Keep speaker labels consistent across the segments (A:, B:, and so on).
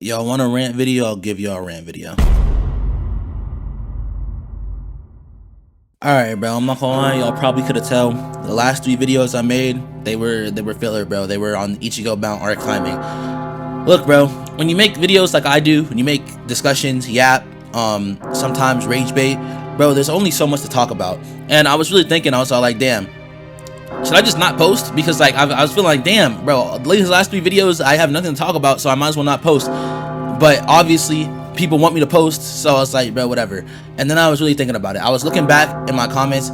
A: Y'all want a rant video? I'll give y'all a rant video. Alright, bro, I'm not gonna lie, y'all probably could have tell. The last 3 videos I made, they were filler, bro. They were on Ichigo Bound Art Climbing. Look, bro, when you make videos like I do, when you make discussions, yap, sometimes rage bait, bro, there's only so much to talk about. And I was really thinking, I was all like, damn, should I just not post? Because like I was feeling like, damn, bro, these last 3 videos I have nothing to talk about, so I might as well not post. But obviously people want me to post, so I was like, bro, whatever. And then I was really thinking about it. I was looking back in my comments,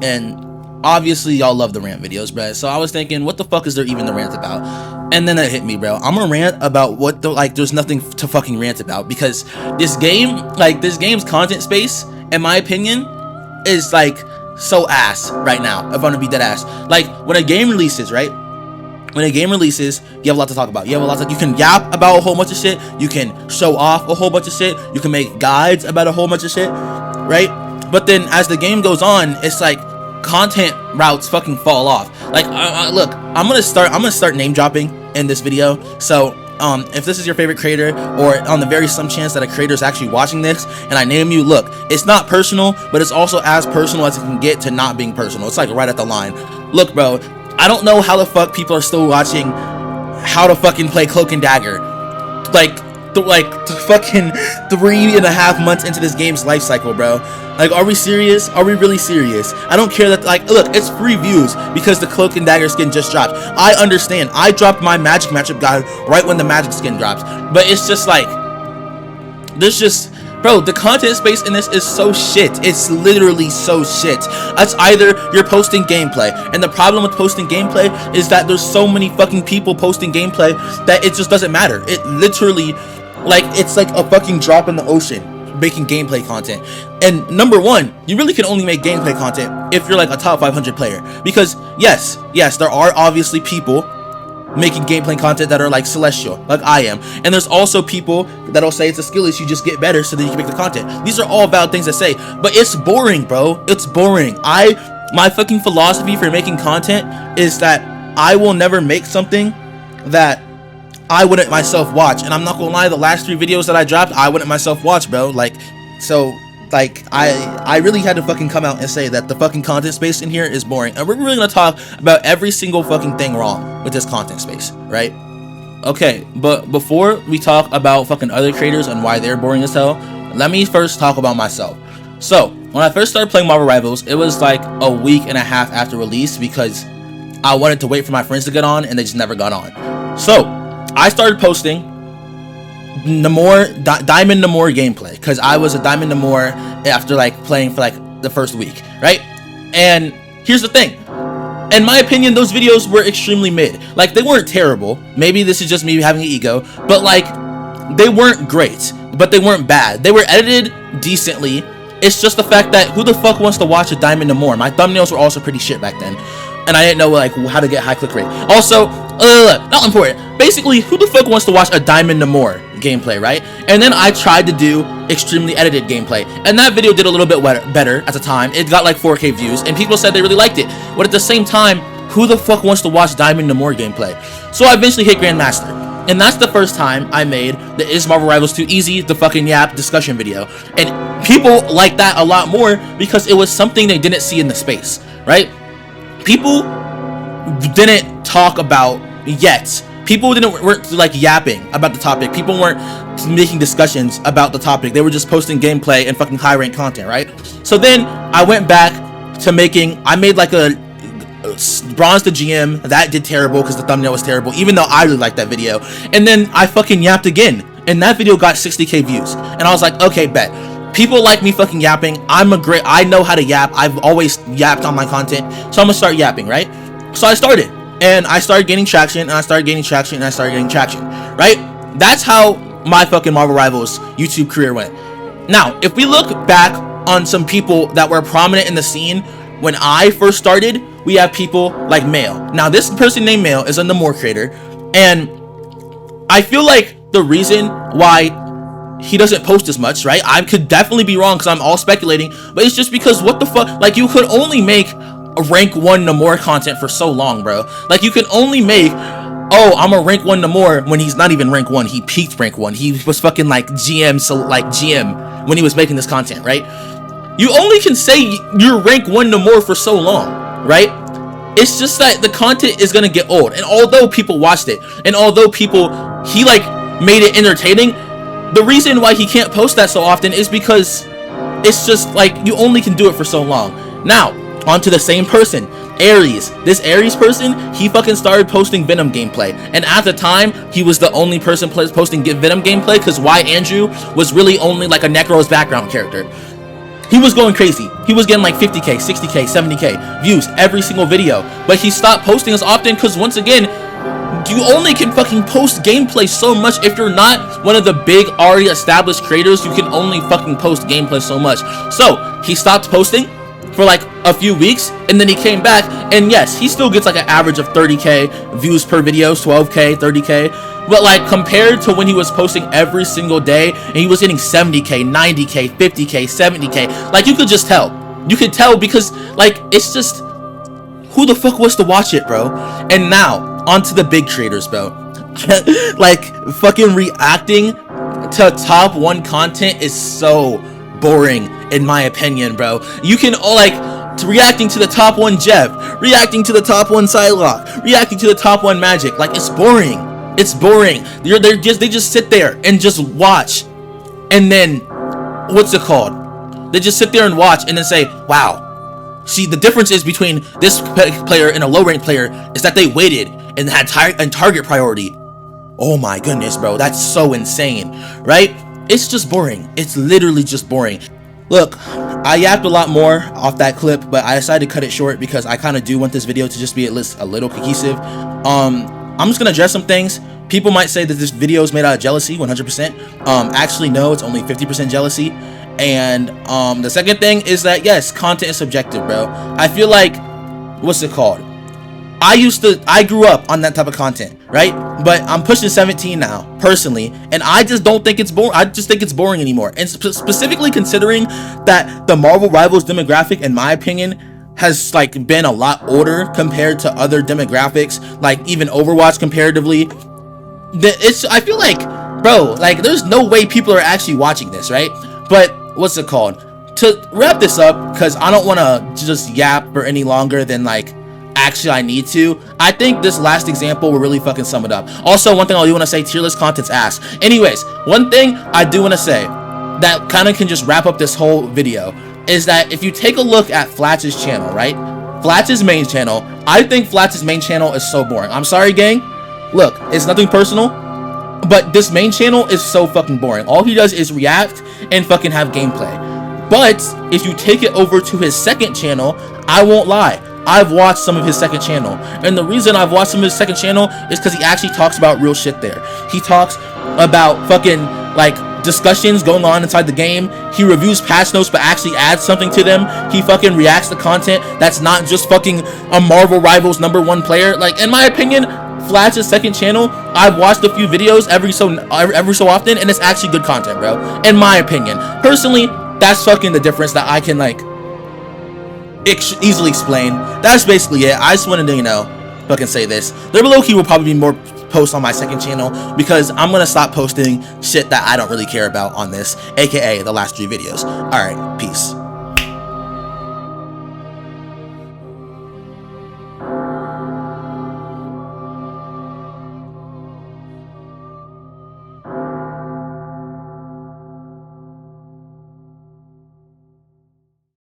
A: and obviously y'all love the rant videos, bro. So I was thinking, what the fuck is there even to rant about? And then it hit me, bro. I'm gonna rant about what the, like, there's nothing to fucking rant about, because this game, like, this game's content space, in my opinion, is like so ass right now, if I'm gonna be dead ass. Like, when a game releases, right? When a game releases, you have a lot to talk about. You have a lot to, you can yap about a whole bunch of shit. You can show off a whole bunch of shit. You can make guides about a whole bunch of shit, right? But then as the game goes on, it's like content routes fucking fall off. Like, look, I'm gonna start name dropping in this video. So if this is your favorite creator, or on the very slim chance that a creator is actually watching this and I name you, look, it's not personal, but it's also as personal as it can get to not being personal. It's like right at the line. Look, bro, I don't know how the fuck people are still watching how to fucking play Cloak and Dagger. Like fucking 3.5 months into this game's life cycle, bro. Like, are we serious? Are we really serious? I don't care that, like, look, it's free views because the Cloak and Dagger skin just dropped. I understand. I dropped my Magic matchup guide right when the Magic skin drops. But it's just like, there's just, bro, the content space in this is so shit. It's literally so shit. That's either you're posting gameplay, and the problem with posting gameplay is that there's so many fucking people posting gameplay that it just doesn't matter. It literally, like, it's like a fucking drop in the ocean making gameplay content. And number one, you really can only make gameplay content if you're like a top 500 player, because yes, there are obviously people making gameplay content that are like celestial, like I am, and there's also people that'll say it's a skill issue, just get better so that you can make the content. These are all valid things to say, but it's boring, bro. It's boring. My fucking philosophy for making content is that I will never make something that I wouldn't myself watch. And I'm not gonna lie, the last 3 videos that I dropped, I wouldn't myself watch, bro. Like, so, like, I really had to fucking come out and say that the fucking content space in here is boring. And we're really gonna talk about every single fucking thing wrong with this content space, right? Okay, but before we talk about fucking other creators and why they're boring as hell, let me first talk about myself. So, when I first started playing Marvel Rivals, it was like a week and a half after release, because I wanted to wait for my friends to get on, and they just never got on. So, I started posting Diamond Namor gameplay, because I was a Diamond Namor after like playing for like the first week, right? And here's the thing, in my opinion, those videos were extremely mid. Like, they weren't terrible, maybe this is just me having an ego, but like, they weren't great, but they weren't bad. They were edited decently. It's just the fact that who the fuck wants to watch a Diamond Namor? My thumbnails were also pretty shit back then, and I didn't know like how to get high click rate. Also, not important. Basically, who the fuck wants to watch a Diamond Namor gameplay, right? And then I tried to do extremely edited gameplay, and that video did a little bit better at the time. It got like 4K views, and people said they really liked it. But at the same time, who the fuck wants to watch Diamond Namor gameplay? So I eventually hit Grandmaster, and that's the first time I made the Is Marvel Rivals Too Easy, the fucking yap discussion video. And people liked that a lot more because it was something they didn't see in the space, right? People didn't talk about yet. People weren't like yapping about the topic. People weren't making discussions about the topic. They were just posting gameplay and fucking high rank content, right? So then I went back to I made like a bronze to GM. That did terrible because the thumbnail was terrible, even though I really liked that video. And then I fucking yapped again, and that video got 60k views. And I was like, okay, bet. People like me fucking yapping. I know how to yap. I've always yapped on my content, so I'm gonna start yapping, right? So I started, and I started gaining traction, and I started gaining traction, and I started getting traction, right? That's how my fucking Marvel Rivals YouTube career went. Now, if we look back on some people that were prominent in the scene when I first started, we have people like Mail. Now, this person named Mail is a Namor creator, and I feel like the reason why he doesn't post as much, right? I could definitely be wrong because I'm all speculating, but it's just because what the fuck, like, you could only make a rank 1 Namor content for so long, bro. Like, you can only make oh, I'm a rank 1 to more, when he's not even rank 1. He peaked rank 1. He was fucking like GM, so like GM when he was making this content, right? You only can say you're rank 1 to more for so long, right? It's just that the content is gonna get old, and although people watched it, and although he like made it entertaining, the reason why he can't post that so often is because it's just like you only can do it for so long. Now, onto the same person, Aries. This Aries person, he fucking started posting Venom gameplay, and at the time, he was the only person posting Venom gameplay because Y Andrew was really only like a Necro's background character. He was going crazy. He was getting like 50k, 60k, 70k views every single video, but he stopped posting as often because, once again, you only can fucking post gameplay so much. If you're not one of the big already established creators, you can only fucking post gameplay so much. So he stopped posting for like a few weeks, and then he came back, and yes, he still gets like an average of 30k views per video, 12k, 30k, but like compared to when he was posting every single day and he was getting 70k, 90k, 50k, 70k, like you could just tell. You could tell because like it's just, who the fuck was to watch it, bro? And now onto the big creators, bro. Like fucking reacting to top 1 content is so boring in my opinion, bro. You can reacting to the top 1 Jeff, reacting to the top 1 Psylocke, reacting to the top 1 Magic. Like, it's boring. It's boring. They just sit there and just watch, and then what's it called? They just sit there and watch and then say, wow. See, the difference is between this player and a low rank player is that they waited and had target priority. Oh my goodness, bro, that's so insane, right? It's just boring. It's literally just boring. Look, I yapped a lot more off that clip, but I decided to cut it short because I kind of do want this video to just be at least a little cohesive. I'm just gonna address some things. People might say that this video is made out of jealousy, 100%. Actually, no, it's only 50% jealousy. And the second thing is that, yes, content is subjective, bro. I feel like, what's it called? I grew up on that type of content, right? But I'm pushing 17 now, personally, and I just don't think it's boring. I just think it's boring anymore. And specifically considering that the Marvel Rivals demographic, in my opinion, has like been a lot older compared to other demographics, like even Overwatch comparatively. I feel like, bro, like there's no way people are actually watching this, right? But what's it called? To wrap this up, because I don't want to just yap for any longer than like actually I need to, I think this last example will really fucking sum it up. Also, one thing I do want to say, tier list content's ass. Anyways, one thing I do want to say that kind of can just wrap up this whole video is that if you take a look at Flatch's channel, right? Flatch's main channel, I think Flatch's main channel is so boring. I'm sorry, gang. Look, it's nothing personal, but this main channel is so fucking boring. All he does is react and fucking have gameplay. But if you take it over to his second channel, I won't lie, I've watched some of his second channel, and the reason I've watched some of his second channel is because he actually talks about real shit there. He talks about fucking like discussions going on inside the game. He reviews patch notes but actually adds something to them. He fucking reacts to content that's not just fucking a Marvel Rivals #1 player. Like, in my opinion, Flatch's second channel, I've watched a few videos every so often, and it's actually good content, bro. In my opinion, personally, that's fucking the difference that I can like easily explain. That's basically it. I just wanted to, you know, fucking say this. There below key will probably be more posts on my second channel because I'm gonna stop posting shit that I don't really care about on this, aka the last 3 videos. Alright, peace.